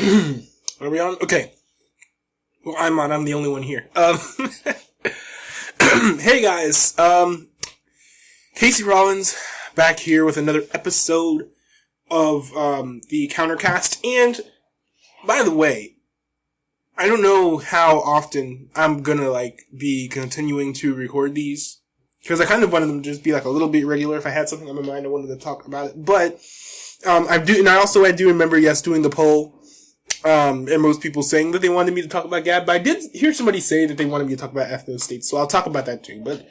Are we on? Okay. Well, I'm on. I'm the only one here. Hey guys. Casey Rollins back here with another episode of the Countercast. And by the way, I don't know how often I'm gonna be continuing to record these, because I kind of wanted them to just be a little bit regular. If I had something on my mind, I wanted to talk about it. But I do remember doing the poll. And most people saying that they wanted me to talk about Gab, but I did hear somebody say that they wanted me to talk about Ethnostates, so I'll talk about that too. But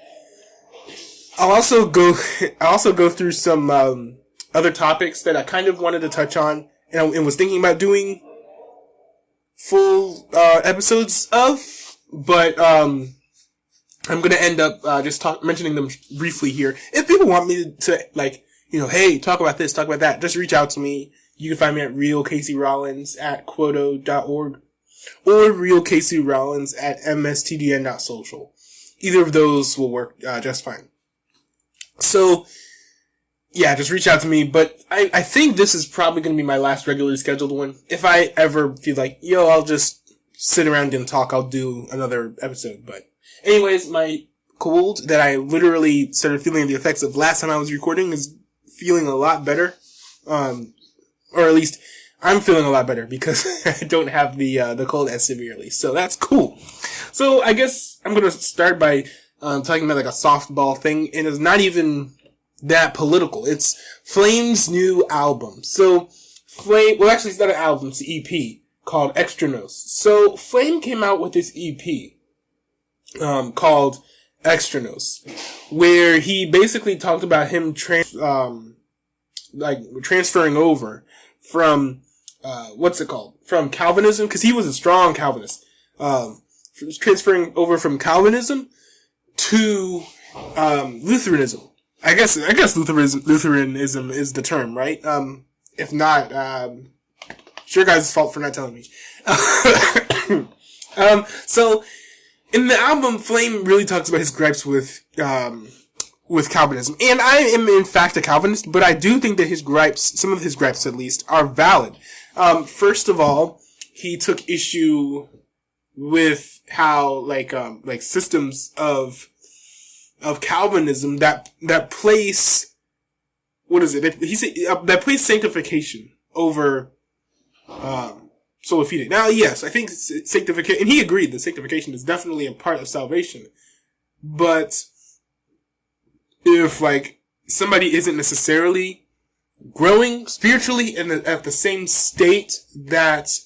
I'll also go through some other topics that I kind of wanted to touch on, and was thinking about doing full episodes of, but I'm gonna end up just mentioning them briefly here. If people want me to hey, talk about this, talk about that, just reach out to me. You can find me at realcaseyrollins@quoto.org or realcaseyrollins@mstdn.social. Either of those will work just fine. So, yeah, just reach out to me. But I think this is probably going to be my last regularly scheduled one. If I ever feel I'll just sit around and talk, I'll do another episode. But anyways, my cold that I literally started feeling the effects of last time I was recording is feeling a lot better. Or at least I'm feeling a lot better because I don't have the cold as severely. So that's cool. So I guess I'm gonna start by talking about a softball thing, and it's not even that political. It's Flame's new album. So actually it's not an album, it's an EP called Extranos. So Flame came out with this EP called Extranos, where he basically talked about him transferring over from from Calvinism, because he was a strong Calvinist, transferring over from Calvinism to Lutheranism. I guess Lutheranism is the term, right? If not, it's your guys' fault for not telling me. So in the album, Flame really talks about his gripes with Calvinism. And I am, in fact, a Calvinist, but I do think that his gripes, some of his gripes at least, are valid. First of all, he took issue with how, systems of Calvinism that place, that place sanctification over, sola fide. Now, yes, I think sanctification, and he agreed that sanctification is definitely a part of salvation, but if somebody isn't necessarily growing spiritually at the same state that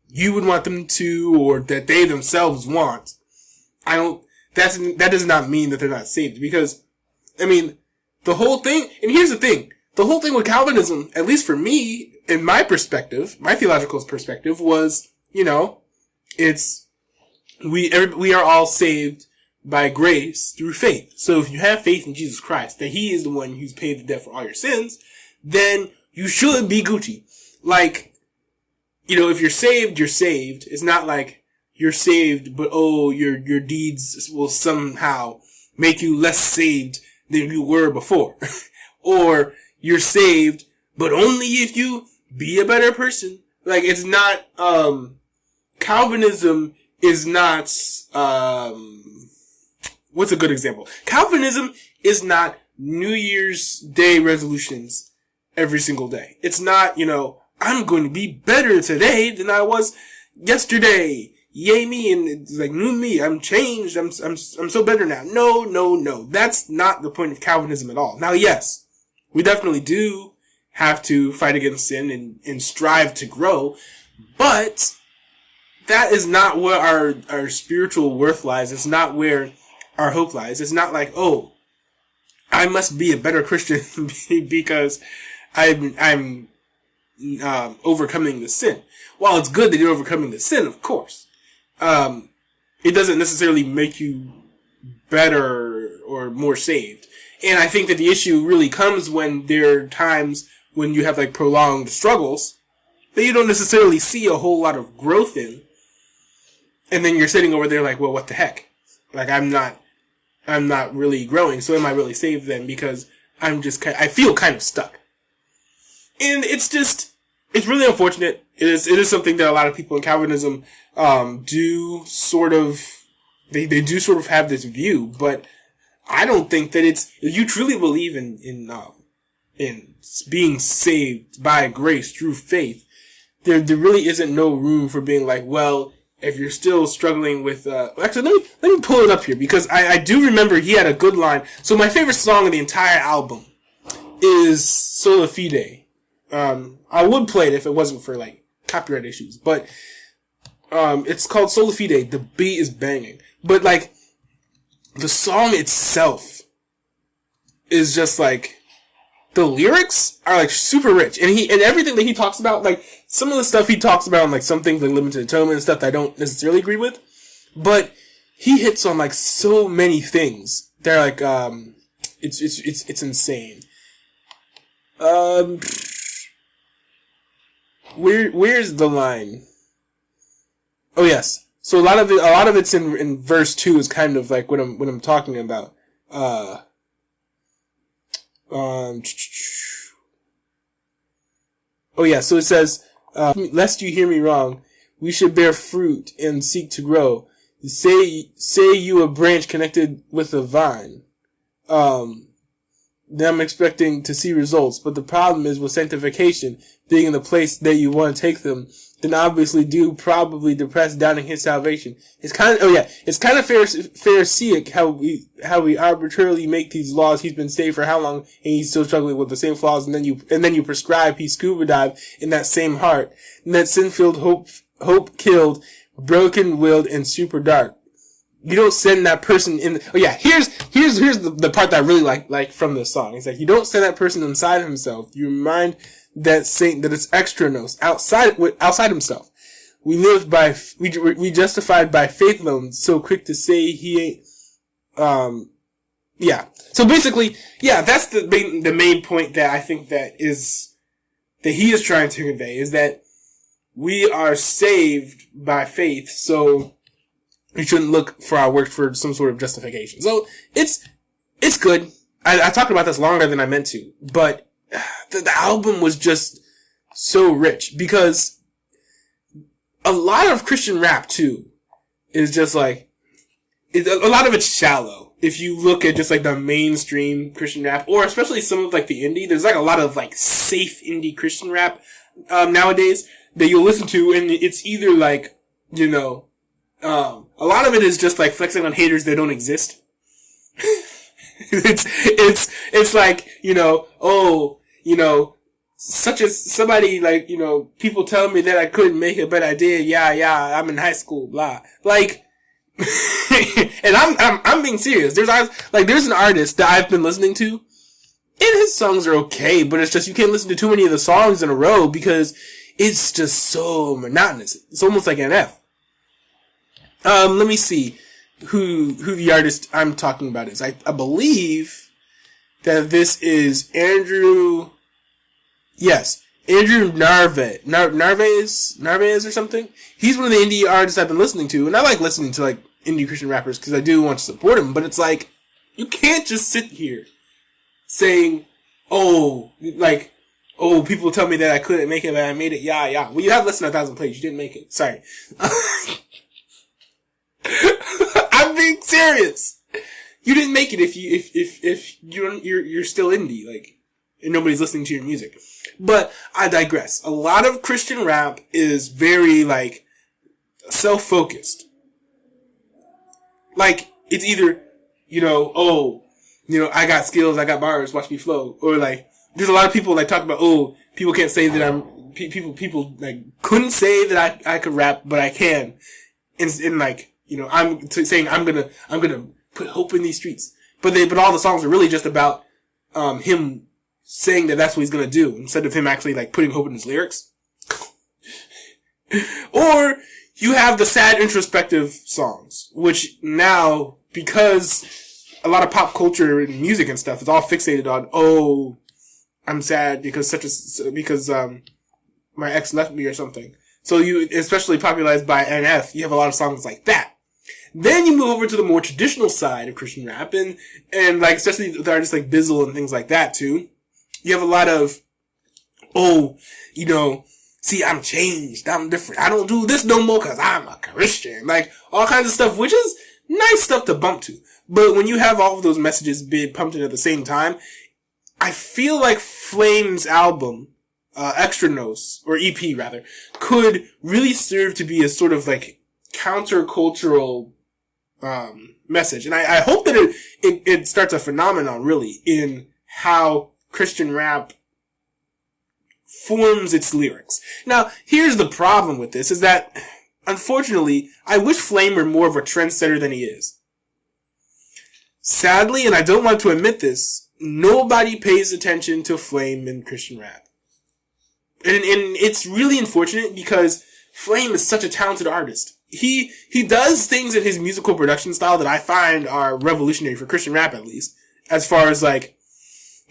you would want them to, or that they themselves want, that does not mean that they're not saved. Because, the whole thing, and here's the thing, the whole thing with Calvinism, at least for me, in my perspective, my theological perspective, was, we are all saved by grace through faith. So if you have faith in Jesus Christ, that he is the one who's paid the debt for all your sins, then you should be Gucci. If you're saved, you're saved. It's not you're saved, but your deeds will somehow make you less saved than you were before. Or you're saved, but only if you be a better person. It's not, Calvinism is not, what's a good example? Calvinism is not New Year's Day resolutions every single day. It's not, I'm going to be better today than I was yesterday. Yay me, and it's new me. I'm changed. I'm so better now. No. That's not the point of Calvinism at all. Now, yes, we definitely do have to fight against sin and strive to grow, but that is not where our spiritual worth lies. It's not where our hope lies. It's not I must be a better Christian because I'm overcoming the sin. While it's good that you're overcoming the sin, of course, it doesn't necessarily make you better or more saved. And I think that the issue really comes when there are times when you have prolonged struggles that you don't necessarily see a whole lot of growth in, and then you're sitting over there well, what the heck? I'm not really growing, so am I really saved then? Because I feel kind of stuck. And it's really unfortunate. It is something that a lot of people in Calvinism do sort of they do sort of have this view, but I don't think that it's if you truly believe in being saved by grace through faith. There really isn't no room for being like, well, if you're still struggling with actually let me pull it up here because I do remember he had a good line. So my favorite song of the entire album is Sola Fide. I would play it if it wasn't for like copyright issues, but it's called Sola Fide. The beat is banging, but like the song itself is just like the lyrics are like super rich, and everything that he talks about, like some of the stuff he talks about, and like some things like limited atonement and stuff that I don't necessarily agree with, but he hits on like so many things. They're like it's insane. Where's the line? Oh yes. So a lot of it's in verse 2 is kind of like what I'm talking about. Oh yeah, so it says, lest you hear me wrong, we should bear fruit and seek to grow. Say you a branch connected with a vine. Then I'm expecting to see results, but the problem is with sanctification, being in the place that you want to take them, then obviously do probably depress doubting his salvation. It's kind of Pharisaic how we arbitrarily make these laws. He's been saved for how long, and he's still struggling with the same flaws, and then you prescribe he scuba dive in that same heart, and that sin-filled hope killed, broken-willed, and super dark. You don't send that person in. Oh yeah, here's the part that I really like from this song. It's like you don't send that person inside himself. You remind that saint that it's extranos outside himself. We justified by faith alone. So quick to say he ain't. Yeah. So basically, yeah, that's the main point that I think that he is trying to convey is that we are saved by faith. So we shouldn't look for our works for some sort of justification. So it's good. I talked about this longer than I meant to, but the album was just so rich because a lot of Christian rap too is just like a lot of it's shallow. If you look at just like the mainstream Christian rap, or especially some of like the indie, there's like a lot of like safe indie Christian rap nowadays that you'll listen to, and it's either like a lot of it is just like flexing on haters that don't exist. It's like, such as somebody like, people tell me that I couldn't make it, but I did. Yeah, I'm in high school, blah. Like, and I'm being serious. There's an artist that I've been listening to, and his songs are okay, but it's just, you can't listen to too many of the songs in a row because it's just so monotonous. It's almost like NF. Let me see who the artist I'm talking about is. I believe that this is Andrew. Yes, Andrew Narvaez or something. He's one of the indie artists I've been listening to, and I like listening to like indie Christian rappers because I do want to support them. But it's like you can't just sit here saying, "Oh, people tell me that I couldn't make it, but I made it." Yeah. Well, you have less than 1,000 plays. You didn't make it. Sorry. I'm being serious. You didn't make it if you're still indie, like, and nobody's listening to your music. But I digress. A lot of Christian rap is very like self-focused. Like it's either I got skills, I got bars, watch me flow, or like there's a lot of people like talk about people can't say that people like couldn't say that I could rap, but I can, and like. I'm saying I'm gonna put hope in these streets, but all the songs are really just about him saying that that's what he's gonna do instead of him actually like putting hope in his lyrics. Or you have the sad introspective songs, which now because a lot of pop culture and music and stuff is all fixated on I'm sad because my ex left me or something. So you, especially popularized by NF, you have a lot of songs like that. Then you move over to the more traditional side of Christian rap, and like, especially with artists like Bizzle and things like that too. You have a lot of, See, I'm changed. I'm different. I don't do this no more because I'm a Christian. Like, all kinds of stuff, which is nice stuff to bump to. But when you have all of those messages being pumped in at the same time, I feel like Flame's album, Extra Nos, or EP rather, could really serve to be a sort of like countercultural message. And I hope that it starts a phenomenon, really, in how Christian rap forms its lyrics. Now, here's the problem with this, is that, unfortunately, I wish Flame were more of a trendsetter than he is. Sadly, and I don't want to admit this, nobody pays attention to Flame in Christian rap. And it's really unfortunate because Flame is such a talented artist. He does things in his musical production style that I find are revolutionary for Christian rap, at least, as far as like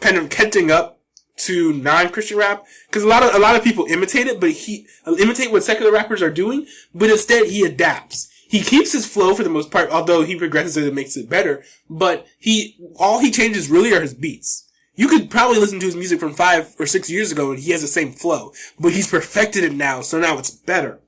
kind of catching up to non-Christian rap, because a lot of people imitate it, but he imitate what secular rappers are doing, but instead he adapts. He keeps his flow for the most part, although he progresses it and makes it better, but all he changes really are his beats. You could probably listen to his music from 5 or 6 years ago and he has the same flow, but he's perfected it now, so now it's better.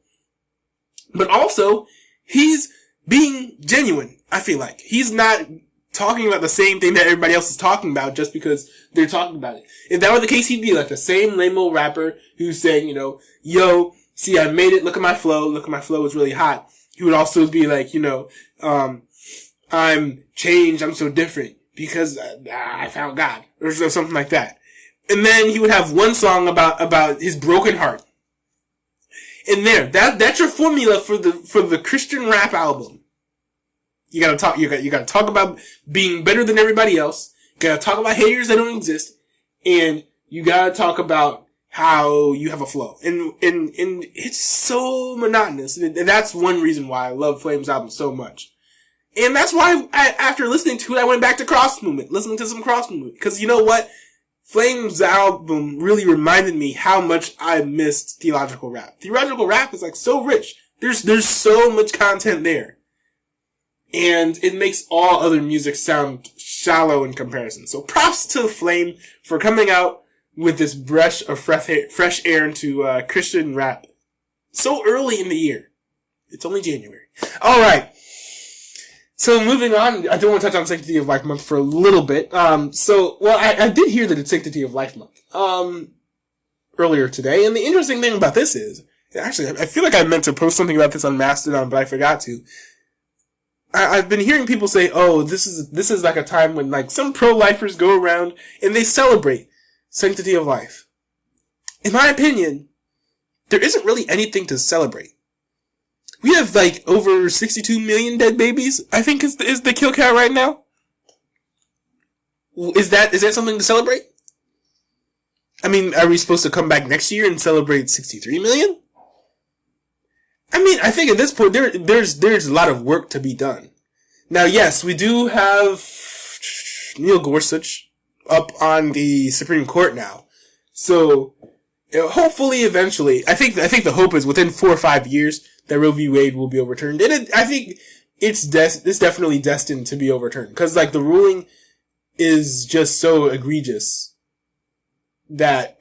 But also, he's being genuine, I feel like. He's not talking about the same thing that everybody else is talking about just because they're talking about it. If that were the case, he'd be like the same lame old rapper who's saying, you know, yo, see, I made it, look at my flow is really hot. He would also be like, you know, I'm changed, I'm so different because I found God, or something like that. And then he would have one song about his broken heart. And that's your formula for the Christian rap album. You gotta talk about being better than everybody else. You gotta talk about haters that don't exist. And you gotta talk about how you have a flow. And it's so monotonous. And that's one reason why I love Flame's album so much. And that's why after listening to it, I went back to listening to some Cross Movement. Cause you know what? Flame's album really reminded me how much I missed theological rap. Theological rap is like so rich. There's so much content there. And it makes all other music sound shallow in comparison. So props to Flame for coming out with this breath of fresh air into Christian rap so early in the year. It's only January. Alright. So moving on, I do want to touch on Sanctity of Life Month for a little bit. I did hear that it's Sanctity of Life Month earlier today. And the interesting thing about this is, actually, I feel like I meant to post something about this on Mastodon, but I forgot to. I've been hearing people say, oh, this is like a time when like some pro-lifers go around and they celebrate sanctity of life. In my opinion, there isn't really anything to celebrate. We have like over 62 million dead babies, I think is the kill count right now. Is that something to celebrate? I mean, are we supposed to come back next year and celebrate 63 million? I mean, I think at this point there's a lot of work to be done. Now, yes, we do have Neil Gorsuch up on the Supreme Court now. So, hopefully, eventually, I think the hope is within 4 or 5 years that Roe v. Wade will be overturned. And I think it's definitely destined to be overturned. Cause like the ruling is just so egregious that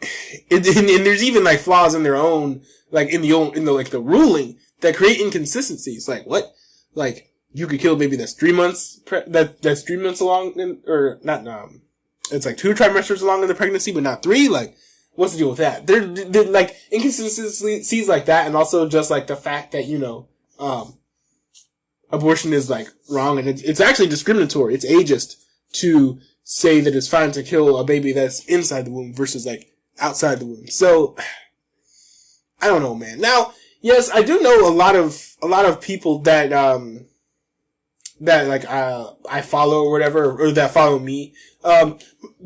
and there's even like flaws in their own, like in the ruling that create inconsistencies. Like what? Like you could kill a baby that's 3 months, that's 3 months along, or not, it's like 2 trimesters along in the pregnancy, but not 3. Like, what's the deal with that? They're like inconsistencies like that, and also just like the fact that, you know, abortion is like wrong, and it's actually discriminatory. It's ageist to say that it's fine to kill a baby that's inside the womb versus like outside the womb. So, I don't know, man. Now, yes, I do know a lot of people that I follow or whatever, or that follow me,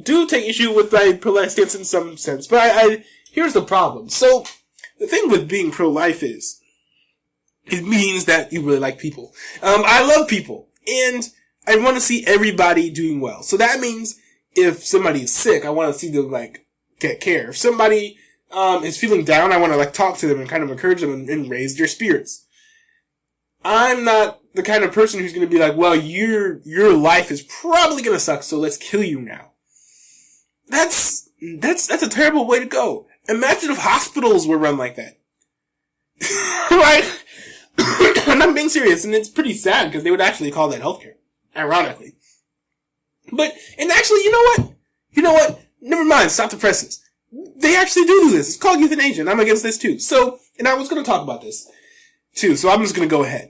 do take issue with my pro-life stance in some sense. But here's the problem. So, the thing with being pro-life is, it means that you really like people. I love people. And I want to see everybody doing well. So that means if somebody is sick, I want to see them, like, get care. If somebody, is feeling down, I want to, like, talk to them and kind of encourage them and raise their spirits. I'm not the kind of person who's going to be like, well, your life is probably going to suck, so let's kill you now. That's a terrible way to go. Imagine if hospitals were run like that. Right? And I'm being serious, and it's pretty sad because they would actually call that healthcare. Ironically. But, and actually, you know what? You know what? Never mind, stop the presses. They actually do this. It's called euthanasia, and I'm against this too. So, and I was going to talk about this too, so I'm just going to go ahead.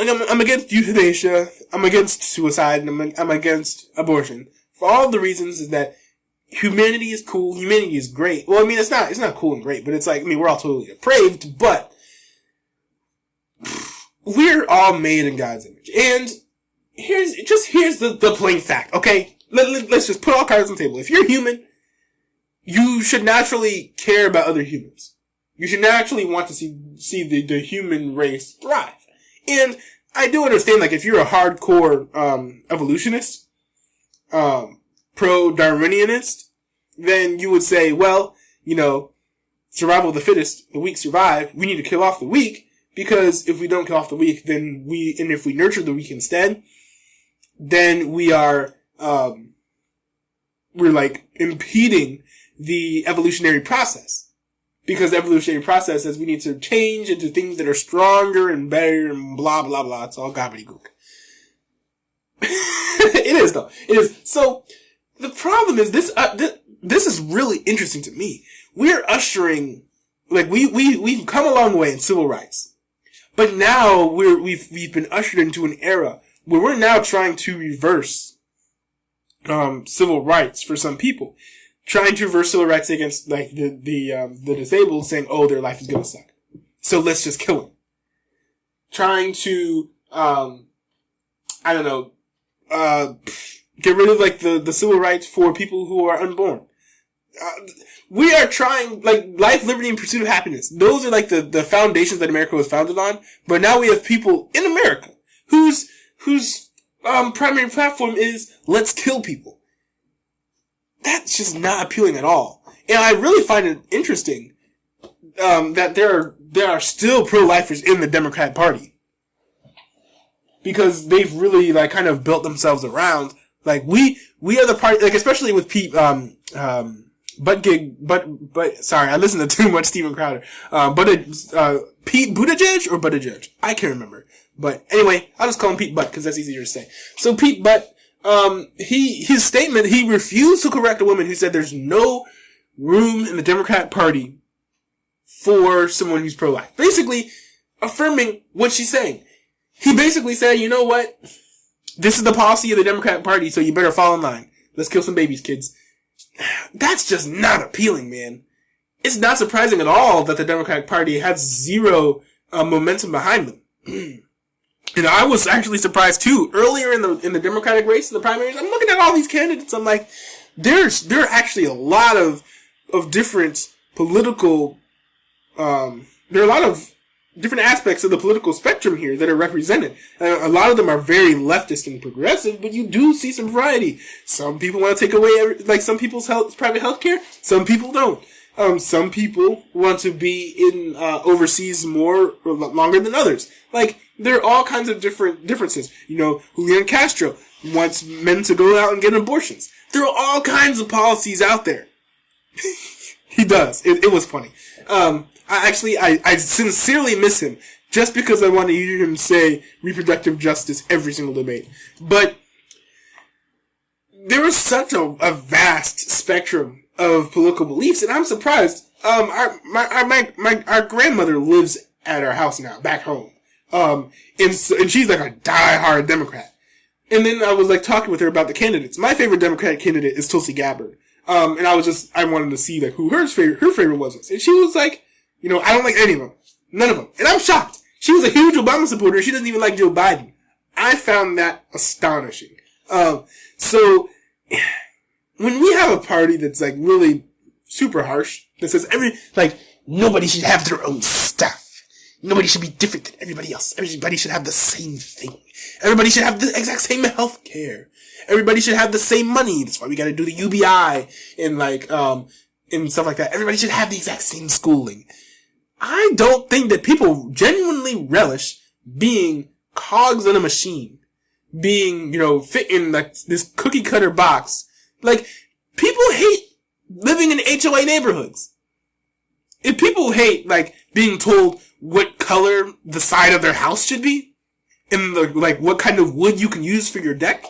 And I'm against euthanasia, I'm against suicide, and I'm against abortion. For all the reasons is that humanity is cool, humanity is great. Well, I mean, it's not cool and great, but it's like, I mean, we're all totally depraved, but we're all made in God's image. And here's the plain fact, okay? Let's just put all cards on the table. If you're human, you should naturally care about other humans. You should naturally want to see the human race thrive. And I do understand, like, if you're a hardcore, evolutionist, pro-Darwinianist, then you would say, well, you know, survival of the fittest, the weak survive, we need to kill off the weak, because if we don't kill off the weak, then if we nurture the weak instead, then we are, we're like impeding the evolutionary process. Because the evolutionary process says we need to change into things that are stronger and better and blah, blah, blah. It's all gobbledygook. It is, though. It is. So, the problem is this is really interesting to me. We're ushering, like, we've come a long way in civil rights. But now we've been ushered into an era where we're now trying to reverse, civil rights for some people. Trying to reverse civil rights against, like, the disabled, saying, oh, their life is gonna suck. So let's just kill them. Trying to, I don't know, get rid of, like, the civil rights for people who are unborn. We are trying, like, life, liberty, and pursuit of happiness. Those are, like, the foundations that America was founded on. But now we have people in America whose primary platform is, let's kill people. That's just not appealing at all. And I really find it interesting, that there are still pro-lifers in the Democrat Party. Because they've really, like, kind of built themselves around, like, we are the party, like, especially with Pete, sorry, I listened to too much Steven Crowder. Pete Buttigieg or Buttigieg? I can't remember. But anyway, I'll just call him Pete Butt, because that's easier to say. So Pete Butt, his statement, he refused to correct a woman who said there's no room in the Democrat Party for someone who's pro-life. Basically, affirming what she's saying. He basically said, you know what? This is the policy of the Democrat Party, so you better fall in line. Let's kill some babies, kids. That's just not appealing, man. It's not surprising at all that the Democratic Party has zero momentum behind them. And I was actually surprised too. Earlier in the Democratic race, in the primaries, I'm looking at all these candidates. I'm like, there are actually a lot of different political, there are a lot of different aspects of the political spectrum here that are represented. A lot of them are very leftist and progressive, but you do see some variety. Some people want to take away, like, some people's private health care. Some people don't. Some people want to be in overseas more or longer than others. Like, there are all kinds of differences. You know, Julian Castro wants men to go out and get abortions. There are all kinds of policies out there. He does. It was funny. I sincerely miss him just because I want to hear him say reproductive justice every single debate. But there is such a vast spectrum of political beliefs, and I'm surprised. Our grandmother lives at our house now, back home. And she's like a diehard Democrat. And then I was like talking with her about the candidates. My favorite Democratic candidate is Tulsi Gabbard. And I wanted to see like who her favorite was. And she was like, you know, I don't like any of them. None of them. And I'm shocked. She was a huge Obama supporter. She doesn't even like Joe Biden. I found that astonishing. So when we have a party that's like really super harsh, that says nobody should have their own stuff. Nobody should be different than everybody else. Everybody should have the same thing. Everybody should have the exact same health care. Everybody should have the same money. That's why we gotta do the UBI and stuff like that. Everybody should have the exact same schooling. I don't think that people genuinely relish being cogs in a machine. Being, you know, fit in like this cookie cutter box. Like, people hate living in HOA neighborhoods. if people hate, like, being told what color the side of their house should be, and, like, what kind of wood you can use for your deck,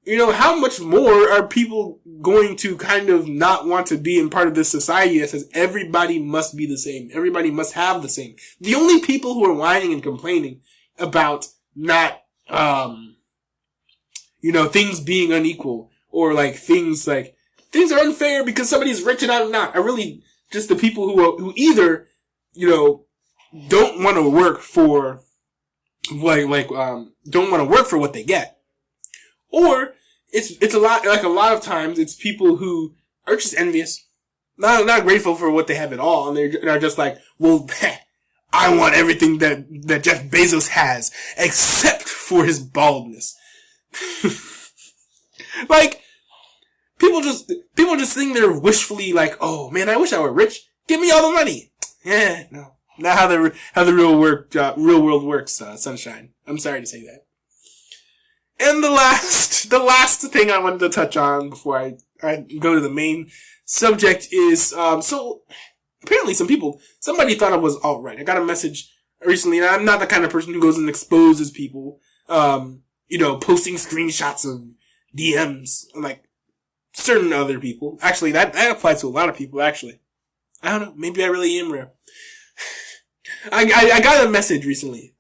how much more are people going to kind of not want to be in part of this society that says everybody must be the same, everybody must have the same? The only people who are whining and complaining about not, things being unequal, or, like, things are unfair because somebody's rich and I'm not, are really just the people who either, don't want to work for, don't want to work for what they get. Or, it's a lot of times, it's people who are just envious, not grateful for what they have at all, and they're just like, well, I want everything that Jeff Bezos has, except for his baldness. Like, people just think they're wishfully like, oh man, I wish I were rich. Give me all the money. No, not how the real world works, sunshine. I'm sorry to say that. And the last thing I wanted to touch on before I go to the main subject is, so apparently somebody thought I was alt-right. I got a message recently, and I'm not the kind of person who goes and exposes people, posting screenshots of DMs, like certain other people. Actually, that applies to a lot of people, actually. I don't know, maybe I really am rare. I got a message recently,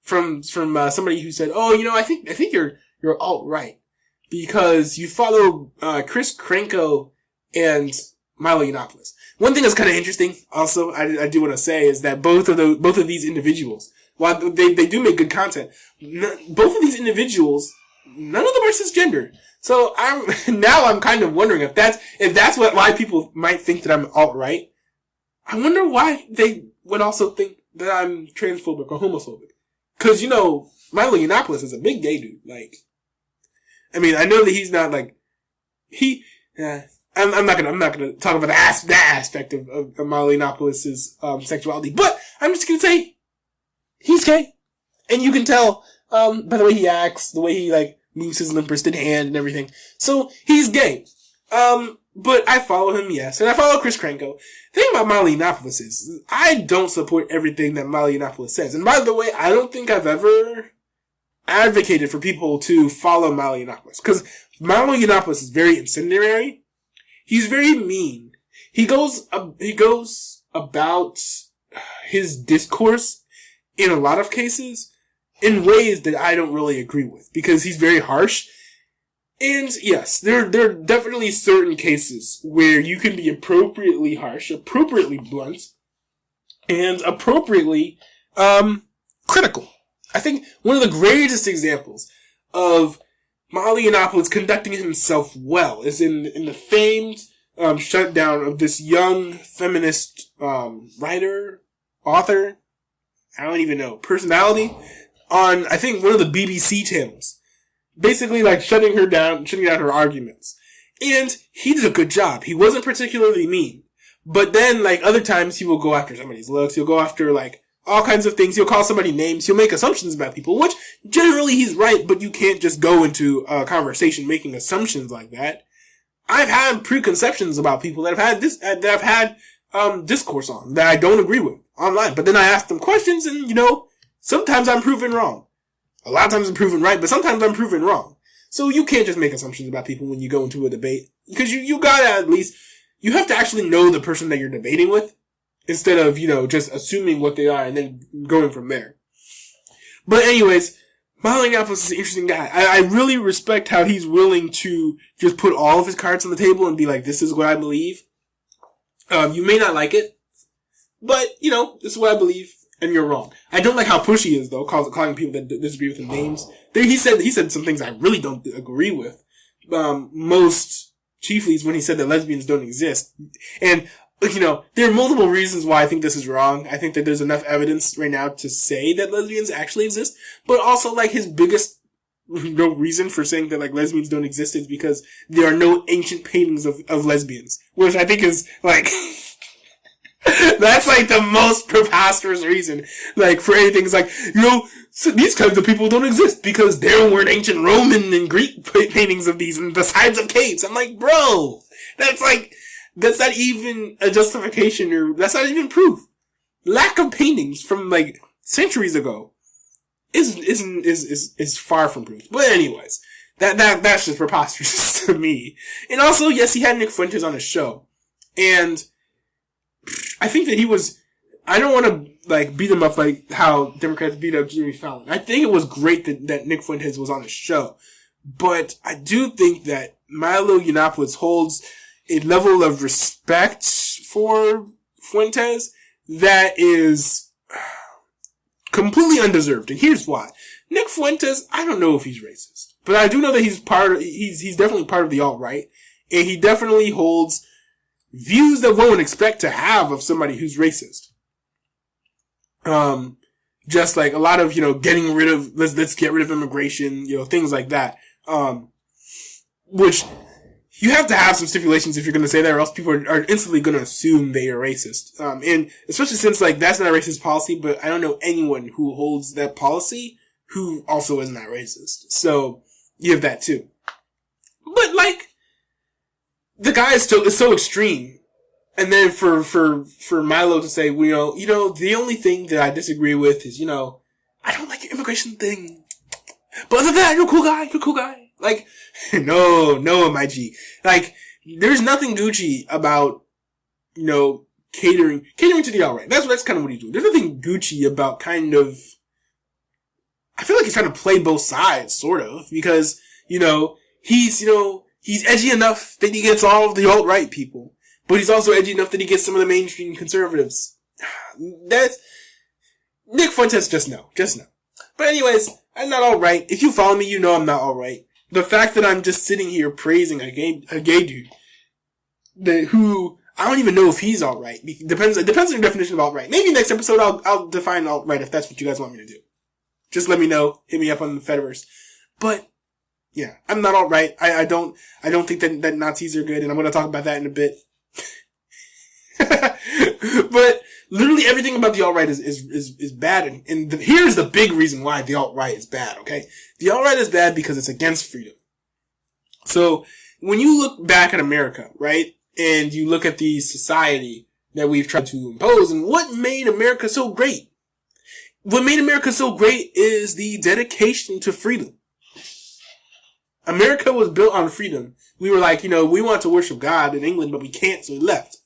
from somebody who said, "Oh, I think you're alt-right because you follow Chris Krenko and Milo Yiannopoulos." One thing that's kind of interesting, also, I do want to say, is that both of these individuals, while they do make good content, both of these individuals, none of them are cisgender. So I'm kind of wondering if that's why people might think that I'm alt-right. I wonder why they would also think that I'm transphobic or homophobic. Cause, Milo Yiannopoulos is a big gay dude. Like, I mean, I know that he's not like, I'm not gonna talk about that aspect of Milo Yiannopoulos' sexuality, but I'm just gonna say, he's gay. And you can tell, by the way he acts, the way he, like, moves his limp-wristed hand and everything. So, he's gay. But I follow him, yes. And I follow Chris Krenko. The thing about Milo Yiannopoulos is, I don't support everything that Milo Yiannopoulos says. And by the way, I don't think I've ever advocated for people to follow Milo Yiannopoulos. Because Milo Yiannopoulos is very incendiary. He's very mean. He goes about his discourse, in a lot of cases, in ways that I don't really agree with. Because he's very harsh. And yes, there are definitely certain cases where you can be appropriately harsh, appropriately blunt, and appropriately critical. I think one of the greatest examples of Milo Yiannopoulos conducting himself well is in the famed shutdown of this young feminist writer, author, I don't even know, personality, on, I think, one of the BBC channels. Basically, like, shutting down her arguments. And he did a good job. He wasn't particularly mean. But then, like, other times he will go after somebody's looks. He'll go after, like, all kinds of things. He'll call somebody names. He'll make assumptions about people, which generally he's right, but you can't just go into a conversation making assumptions like that. I've had preconceptions about people that I've had discourse on that I don't agree with online. But then I ask them questions and, sometimes I'm proven wrong. A lot of times I'm proven right, but sometimes I'm proven wrong. So you can't just make assumptions about people when you go into a debate. Because you gotta you have to actually know the person that you're debating with, instead of, just assuming what they are and then going from there. But anyways, Milo Yiannopoulos is an interesting guy. I really respect how he's willing to just put all of his cards on the table and be like, this is what I believe. You may not like it, but, this is what I believe. And you're wrong. I don't like how pushy he is, though, calling people that disagree with him names. He said some things I really don't agree with. Most chiefly is when he said that lesbians don't exist. And, there are multiple reasons why I think this is wrong. I think that there's enough evidence right now to say that lesbians actually exist. But also, like, his biggest reason for saying that, like, lesbians don't exist is because there are no ancient paintings of lesbians. Which I think is, like... That's like the most preposterous reason, like, for anything. It's like, so these kinds of people don't exist because there weren't ancient Roman and Greek paintings of these and the sides of caves. I'm like, bro, that's like, that's not even a justification, or that's not even proof. Lack of paintings from like centuries ago is far from proof. But anyways, that's just preposterous to me. And also, yes, he had Nick Fuentes on his show, and I think that he was. I don't want to like beat him up like how Democrats beat up Jimmy Fallon. I think it was great that Nick Fuentes was on his show, but I do think that Milo Yiannopoulos holds a level of respect for Fuentes that is completely undeserved. And here's why. Nick Fuentes, I don't know if he's racist, but I do know that he's definitely part of the alt-right, and he definitely holds views that one would expect to have of somebody who's racist. Just like a lot of, getting rid of, let's get rid of immigration, things like that. Which you have to have some stipulations if you're going to say that, or else people are instantly going to assume they are racist. And especially since like that's not a racist policy, but I don't know anyone who holds that policy who also is not racist. So you have that too. But like, the guy is so extreme. And then for Milo to say, the only thing that I disagree with is, I don't like your immigration thing. But other than that, you're a cool guy. Like, no, my G. Like, there's nothing Gucci about, catering to the alt-right. That's kind of what he's doing. There's nothing Gucci about kind of, I feel like he's trying to play both sides, sort of, because, he's edgy enough that he gets all of the alt-right people. But he's also edgy enough that he gets some of the mainstream conservatives. That's Nick Fuentes. Just no. But anyways, I'm not all right. If you follow me, you know I'm not all right. The fact that I'm just sitting here praising a gay dude who I don't even know if he's all right. Depends on your definition of all right. Maybe next episode I'll define all right if that's what you guys want me to do. Just let me know. Hit me up on the Fediverse. But yeah, I'm not all right. I don't think that Nazis are good, and I'm going to talk about that in a bit. But literally everything about the alt-right is bad, and here's the big reason why the alt-right is bad, okay? The alt-right is bad because it's against freedom. So, when you look back at America, right, and you look at the society that we've tried to impose, and what made America so great? What made America so great is the dedication to freedom. America was built on freedom. We were like, we want to worship God in England, but we can't, so we left.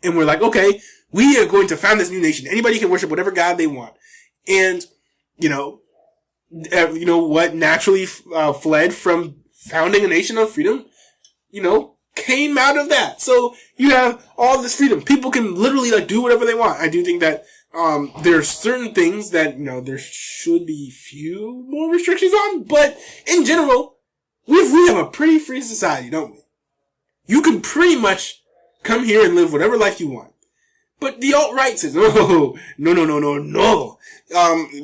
And we're like, okay, we are going to found this new nation. Anybody can worship whatever God they want. And, what naturally fled from founding a nation of freedom, came out of that. So you have all this freedom. People can literally do whatever they want. I do think that there are certain things that, there should be few more restrictions on, but in general, we have a pretty free society, don't we? You can pretty much come here and live whatever life you want. But the alt-right says, no.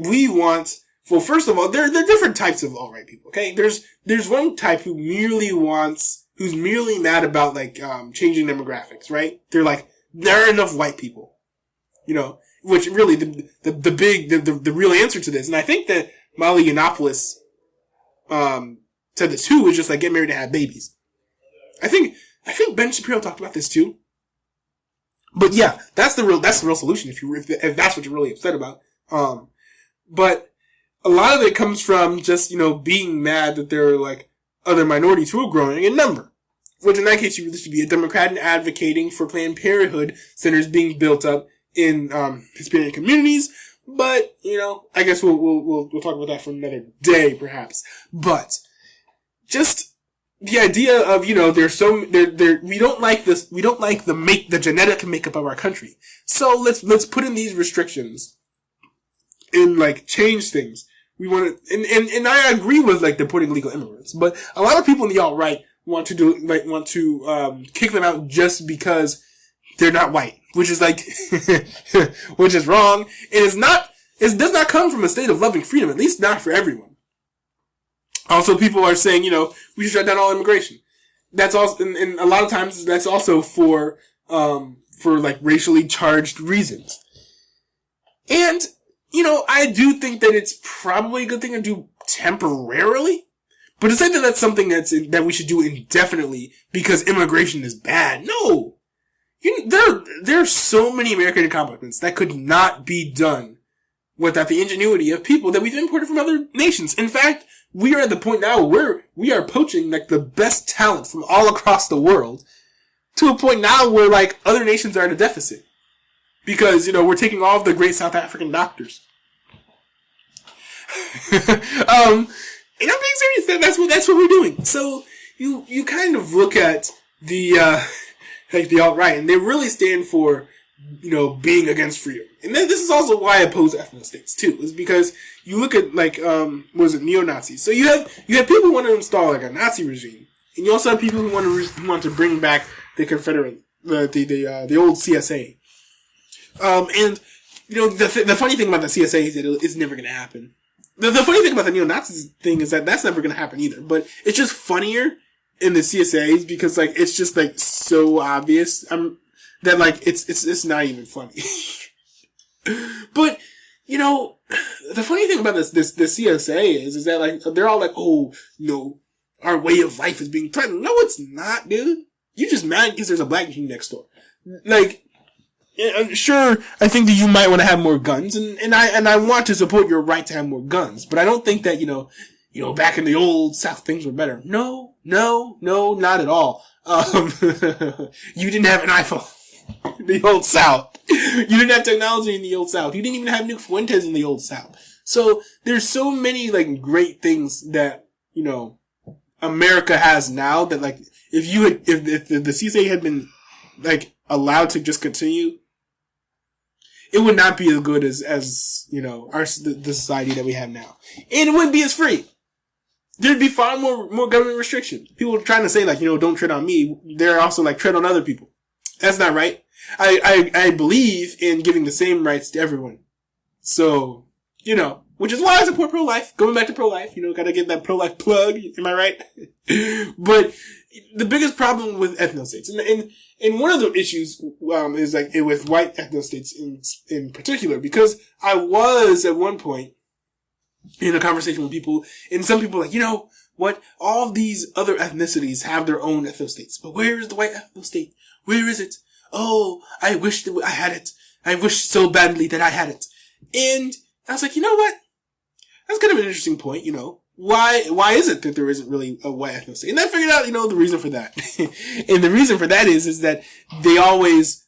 We want, well, first of all, there are different types of alt-right people, okay? There's one type who's merely mad about, changing demographics, right? They're like, there are enough white people. Which really, the real answer to this, and I think that Milo Yiannopoulos, said this too, was just get married and have babies. I think Ben Shapiro talked about this too. But yeah, that's the real solution if that's what you're really upset about. But a lot of it comes from just, being mad that there are other minorities who are growing in number. Which in that case you really should be a Democrat and advocating for Planned Parenthood centers being built up in Hispanic communities. But, I guess we'll talk about that for another day perhaps. But just the idea of, we don't like this, we don't like the genetic makeup of our country. So let's put in these restrictions and change things. We want to, and I agree with deporting legal immigrants, but a lot of people in the alt-right want to kick them out just because they're not white, which is which is wrong. And it does not come from a state of loving freedom, at least not for everyone. Also, people are saying, we should shut down all immigration. That's also, and a lot of times that's also for racially charged reasons. And, I do think that it's probably a good thing to do temporarily. But to say that that's something that we should do indefinitely because immigration is bad, no! There are so many American accomplishments that could not be done without the ingenuity of people that we've imported from other nations. In fact, we are at the point now where we are poaching like the best talent from all across the world to a point now where like other nations are in a deficit because we're taking all of the great South African doctors. And I'm being serious. That's what we're doing. So you kind of look at the like the alt-right, and they really stand for being against freedom. And then this is also why I oppose ethnostates too, is because you look at like neo-Nazis. So you have people who want to install like a Nazi regime, and you also have people who want to bring back the Confederate the old CSA. And the funny thing about the CSA is that it's never going to happen. The funny thing about the neo-Nazis thing is that that's never going to happen either. But it's just funnier in the CSAs because like it's just like so obvious that like it's not even funny. But the funny thing about the CSA is that like they're all like, oh no, our way of life is being threatened. No, it's not, dude. You just mad because there's a black king next door. Like. Sure, I think that you might want to have more guns, and I want to support your right to have more guns, but I don't think that back in the old South things were better. No, not at all. You didn't have an iPhone in the old South. You didn't have technology in the old South. You didn't even have Nuke Fuentes in the old South. So there's so many like great things that America has now that like if the CSA had been like allowed to just continue, it would not be as good as the society that we have now, and it wouldn't be as free. There'd be far more government restriction. People are trying to say like don't tread on me. They're also like tread on other people. That's not right. I believe in giving the same rights to everyone. So which is why I support pro-life. Going back to pro-life, gotta get that pro-life plug. Am I right? But the biggest problem with ethnostates, and one of the issues is like with white ethnostates in particular, because I was at one point in a conversation with people, and some people like, what? All of these other ethnicities have their own ethnostates, but where is the white ethnostate? Where is it? Oh, I wish that I had it. I wish so badly that I had it. And I was like, you know what? That's kind of an interesting point, Why is it that there isn't really a white ethnostate? And I figured out, the reason for that. And the reason for that is that they always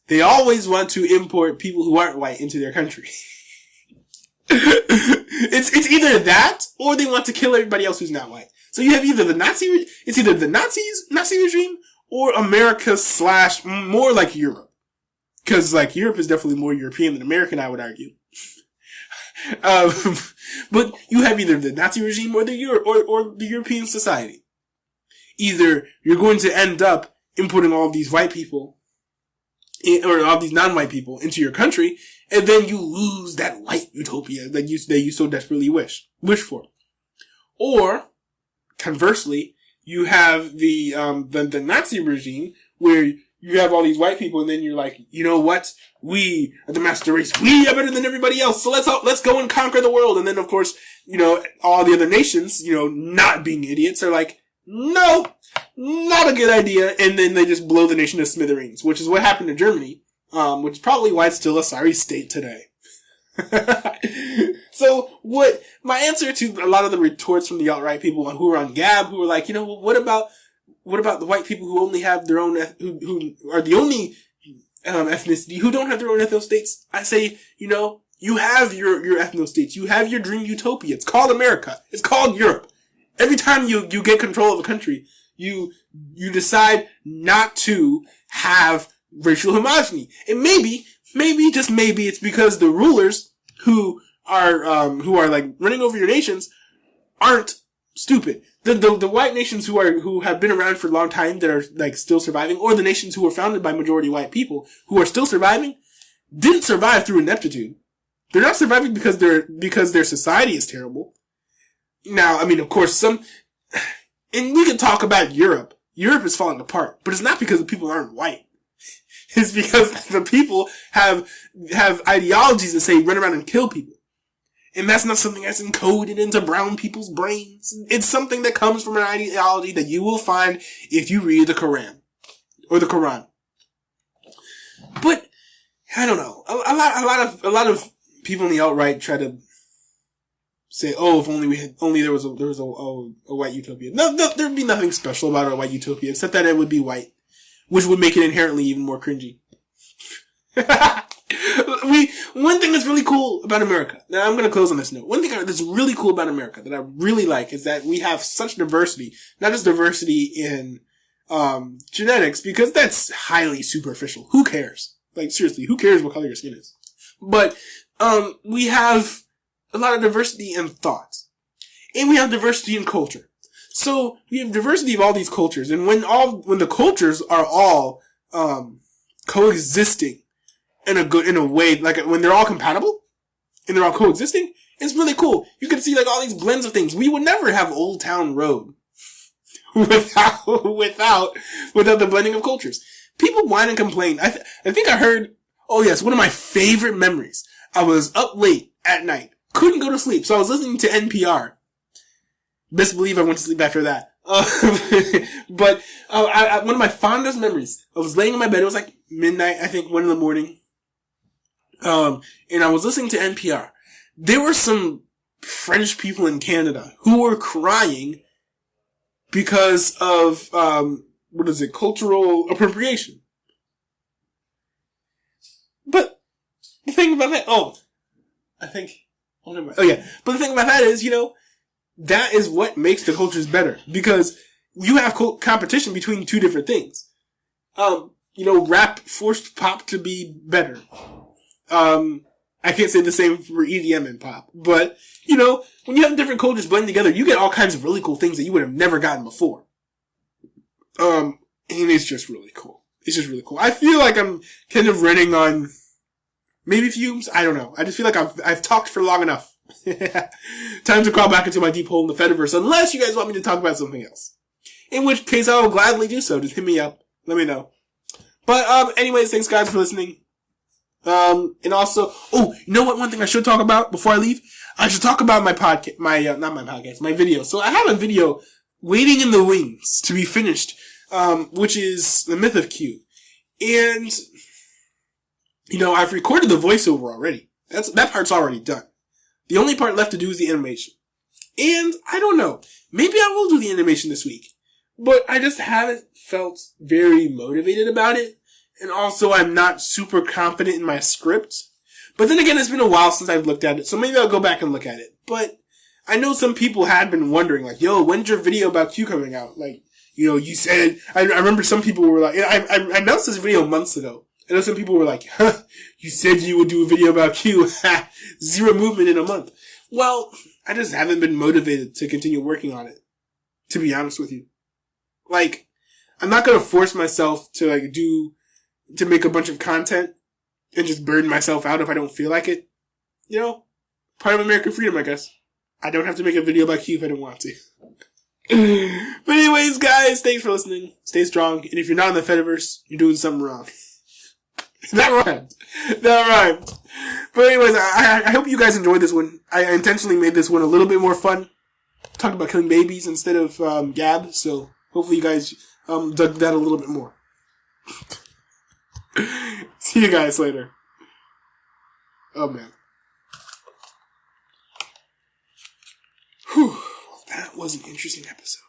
want to import people who aren't white into their country. It's either that, or they want to kill everybody else who's not white. So you have either it's either the Nazi regime, or America / more like Europe. Cause like Europe is definitely more European than American, I would argue. But you have either the Nazi regime or the European society. Either you're going to end up importing all of these white people, or all these non-white people into your country, and then you lose that white utopia that you so desperately wish for. Or, conversely, you have the Nazi regime where you have all these white people, and then you're like, you know what? We are the master race. We are better than everybody else. So let's go and conquer the world. And then, of course, all the other nations, not being idiots, are like, no, not a good idea. And then they just blow the nation to smithereens, which is what happened to Germany, which is probably why it's still a sorry state today. So what my answer to a lot of the retorts from the alt-right people who are on Gab, who are like, what about the white people who only have their own, who are the only ethnicity who don't have their own ethnostates? I say, you have your ethnostates. You have your dream utopia. It's called America. It's called Europe. Every time you get control of a country, you decide not to have racial homogeny. And maybe, just maybe, it's because the rulers who are like running over your nations aren't stupid. The white nations who have been around for a long time that are like still surviving, or the nations who were founded by majority white people who are still surviving, didn't survive through ineptitude. They're not surviving because their society is terrible. Now, I mean, of course, and we can talk about Europe. Europe is falling apart, but it's not because the people aren't white. It's because the people have ideologies that say run around and kill people. And that's not something that's encoded into brown people's brains. It's something that comes from an ideology that you will find if you read the Quran. Or the Quran. But I don't know. A lot of people in the alt-right try to say, "Oh, if only there was a white utopia." No, there'd be nothing special about a white utopia except that it would be white, which would make it inherently even more cringy. One thing that's really cool about America. Now I'm going to close on this note. One thing that's really cool about America that I really like is that we have such diversity. Not just diversity in genetics, because that's highly superficial. Who cares? Like, seriously, who cares what color your skin is? But we have a lot of diversity in thought, and we have diversity in culture. So we have diversity of all these cultures, and when the cultures are all coexisting in a way, like when they're all compatible and they're all coexisting, it's really cool. You can see like all these blends of things. We would never have Old Town Road without the blending of cultures. People whine and complain. I think I heard. Oh yes, one of my favorite memories. I was up late at night, couldn't go to sleep, so I was listening to NPR. Best believe I went to sleep after that. But one of my fondest memories. I was laying in my bed. It was like midnight, I think, 1 a.m. And I was listening to NPR. There were some French people in Canada who were crying because of, cultural appropriation. But the thing about that, but the thing about that is, that is what makes the cultures better, because you have competition between two different things. Rap forced pop to be better. I can't say the same for EDM and pop, but, when you have different cultures blend together, you get all kinds of really cool things that you would have never gotten before. And it's just really cool. It's just really cool. I feel like I'm kind of running on maybe fumes. I don't know. I just feel like I've talked for long enough. Time to crawl back into my deep hole in the Fediverse, unless you guys want me to talk about something else. In which case, I will gladly do so. Just hit me up. Let me know. But, anyways, thanks guys for listening. And also, you know what? One thing I should talk about before I leave? I should talk about my podcast, my video. So I have a video waiting in the wings to be finished, which is The Myth of Q. And, I've recorded the voiceover already. That part's already done. The only part left to do is the animation. And, I don't know. Maybe I will do the animation this week. But I just haven't felt very motivated about it. And also, I'm not super confident in my script. But then again, it's been a while since I've looked at it, so maybe I'll go back and look at it. But I know some people had been wondering, like, yo, when's your video about Q coming out? Like, you said, I remember some people were like, I announced this video months ago. I know some people were like, you said you would do a video about Q. Zero movement in a month. Well, I just haven't been motivated to continue working on it, to be honest with you. Like, I'm not gonna force myself to to make a bunch of content and just burn myself out if I don't feel like it. Part of American freedom, I guess. I don't have to make a video about Q if I don't want to. But anyways, guys, thanks for listening. Stay strong. And if you're not in the Fediverse, you're doing something wrong. That rhymed. But anyways, I hope you guys enjoyed this one. I intentionally made this one a little bit more fun. Talking about killing babies instead of Gab. So hopefully you guys dug that a little bit more. See you guys later. Oh, man. Whew. That was an interesting episode.